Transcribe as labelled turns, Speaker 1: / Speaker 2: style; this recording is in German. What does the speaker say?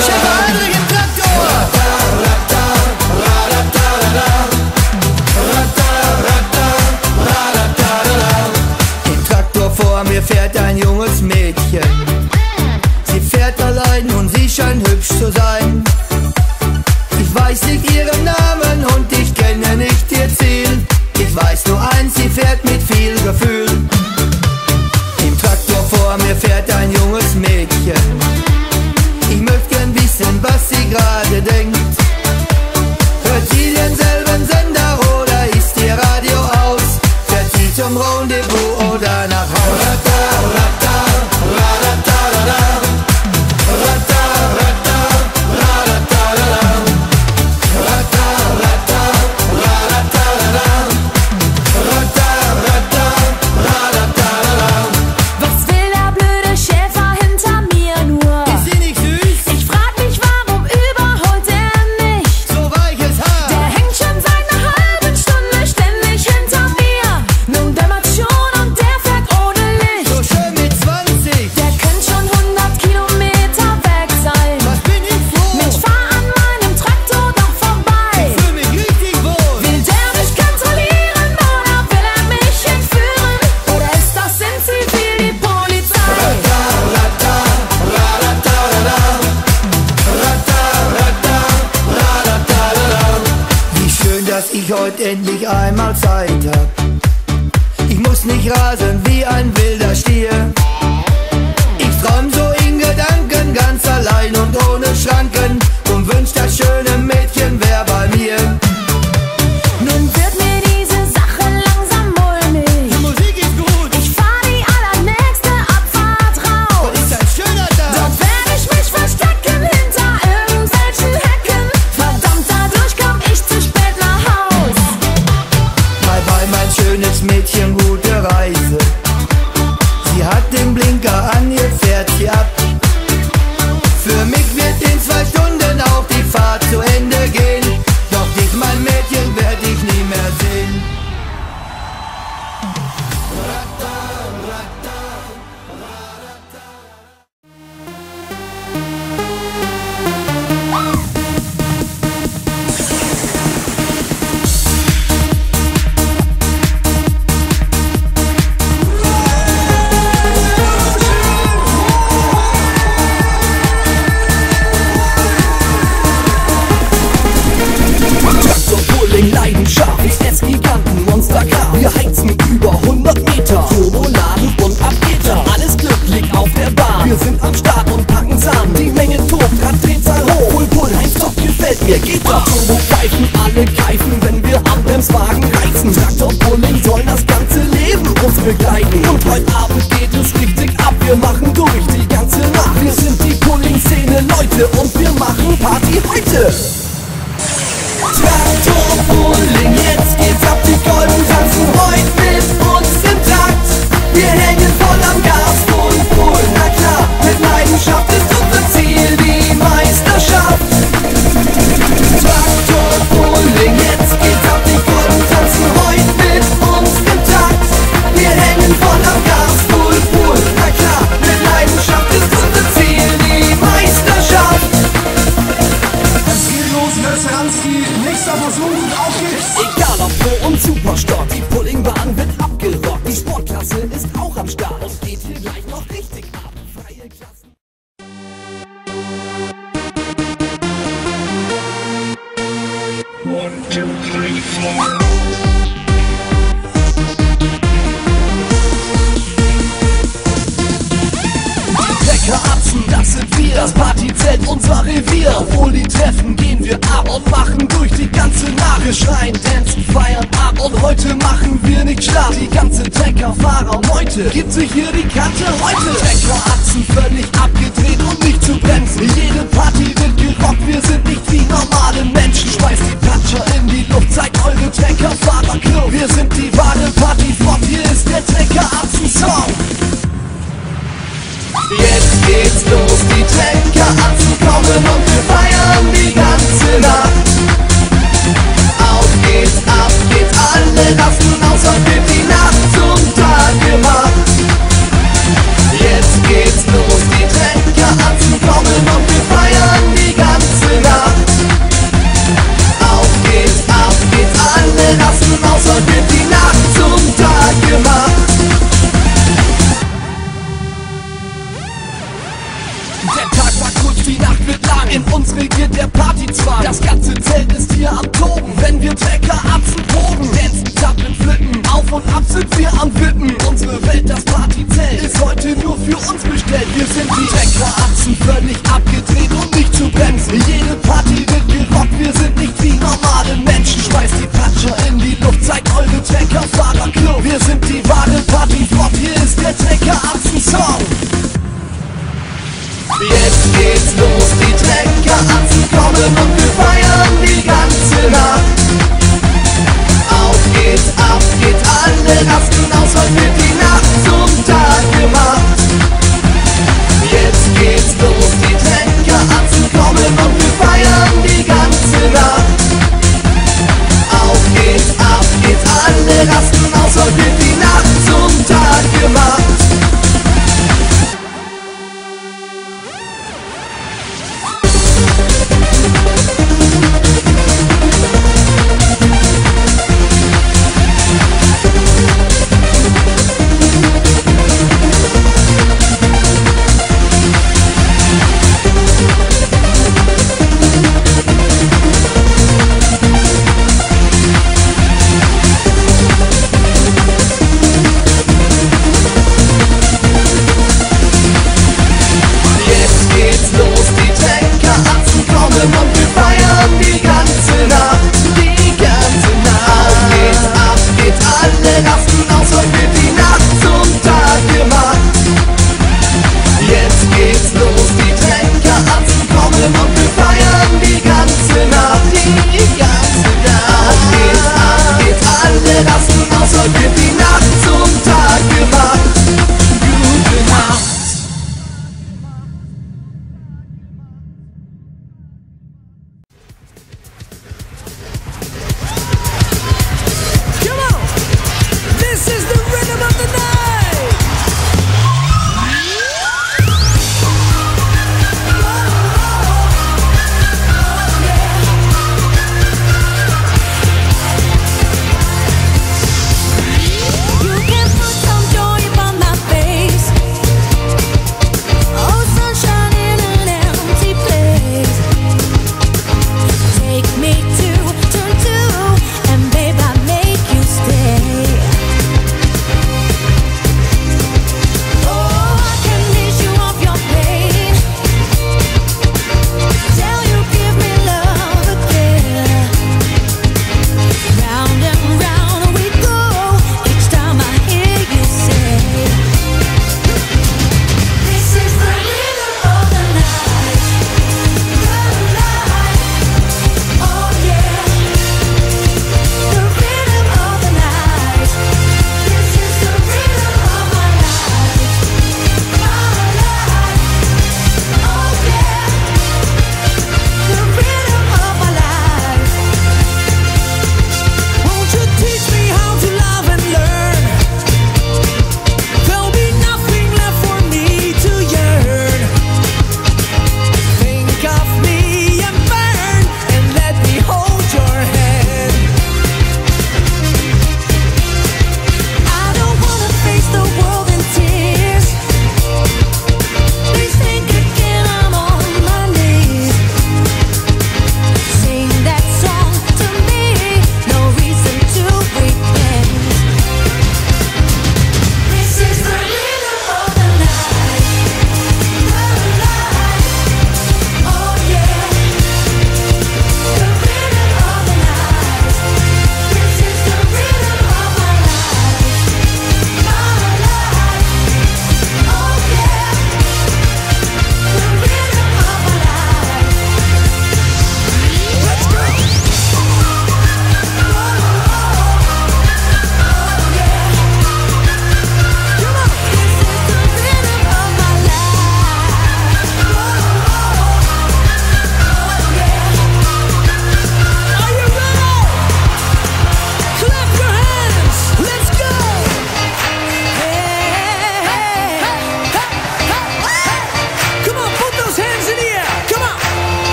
Speaker 1: Schäfer Heinrich im Traktor! Im Traktor vor mir fährt ein junges Mädchen. Sie fährt allein und sie scheint hübsch zu sein. Ich weiß nicht ihren Namen und ich kenne nicht ihr Ziel. Ich weiß nur eins, sie fährt mit viel Gefühl. Im Traktor vor mir fährt ein junges Mädchen. Ich möchte gern wissen, was sie gerade denkt. Hört sie denselben Sender oder ist ihr Radio aus? Fährt sie zum Rendezvous oder nach Hause? Ich heute endlich einmal Zeit hab. Ich muss nicht rasen wie ein wilder Stier. Ich träum so in Gedanken ganz allein und ohne Schranken und wünsch, das schöne Mädchen wär bei mir. Nun wird mir diese Sache langsam mulmig. Die Musik ist gut. Ich fahr die allernächste Abfahrt raus. Das ist ein schöner Tag. Dort werd ich mich verstecken hinter irgendwelchen Hecken. Verdammt, dadurch komm ich zu spät nach Haus. Bye, mein schönes Mädchen, gute Reise. Sie hat den Blinker an, ihr fährt sie ab. Für mich wird in 2 Stunden auch die Fahrt zu Ende gehen. Doch dich, mein Mädchen, werd ich nie mehr sehen.
Speaker 2: Leidenschaft, WS-Giganten, Monster Car. Wir heizen über 100 Meter, Turboladen und ab geht er. Alles glücklich auf der Bahn. Wir sind am Start und packen Sahnen. Die Menge tobt, Raddrehzahl hoch. Pull, Heinz, top, gefällt mir, geht doch. Turbo-Pfeifen, alle greifen, wenn wir am Bremswagen reizen. Traktor-Pulling soll das ganze Leben uns begleiten. Und heute Abend geht es richtig ab. Wir machen durch die ganze Nacht. Wir sind die Pulling-Szene, Leute, und wir machen Party heute. Traktor-Pulling, jetzt geht's ab, die Golden tanzen heute mit uns im Takt. Wir hängen voll am Gas, Pull, na klar, mit Leidenschaft ist unser Ziel die Meisterschaft. Traktor-Pulling, jetzt geht's ab, die Golden tanzen heute mit uns im Takt. Wir hängen voll am Gas, Pull, na klar, mit Leidenschaft ist unser Ziel die Meisterschaft.
Speaker 3: Es geht los, Nösseranski, nächster Versuch, auf geht's!
Speaker 2: Egal ob Pro und Superstart, die Pullingbahn wird abgerockt. Die Sportklasse ist auch am Start und geht hier gleich noch richtig ab. Freie Klassen.
Speaker 4: One, two, three, four.
Speaker 2: Trecker-Atzen, das sind wir, das Partyzelt, unser Revier. Auf Uli treffen gehen wir ab und machen durch die ganze Nacht. Wir schreien, tanzen, feiern ab und heute machen wir nicht schlapp. Die ganze Trecker-Fahrer-Meute gibt sich hier die Kante heute. Trecker-Atzen völlig abgedreht und nicht zu bremsen. Jede Party wird gerockt, wir sind nicht wie normale Menschen. Schmeißt die Patscher in die Luft, zeigt eure Trecker-Fahrer-Club. Wir sind die wahre Partyfront, hier ist der Trecker-Atzen-Song. Jetzt geht's los, die Trecker-Atzen kommen und wir feiern die ganze Nacht. Auf geht's, ab geht, alle lassen aus und wird die Nacht zum Tag gemacht. rasten aus, heute wird die Nacht zum Tag gemacht. Der Tag war kurz, die Nacht wird lang. In uns regiert der Partyzwang. Das ganze Zelt ist hier am Toben. Wenn wir Trecker Atzen proben, dancen, zappeln, flippen, auf und ab sind wir am Wippen. Unsere Welt, das Partyzelt, ist heute nur für uns bestellt. Wir sind die Trecker Atzen, völlig abgedreht und nicht zu bremsen. Jede Party wird gerockt, wir sind nicht wie normale Menschen. Schmeißt die Patscher in die Luft, zeigt eure Trecker-Fahrerclub. Wir sind die wahre Partyfront, hier ist der Trecker Atzen-Song. Jetzt geht's los, die Trecker-Atzen kommen und wir feiern die ganze Nacht. Auf geht's, ab geht, alle rasten aus, heute wird die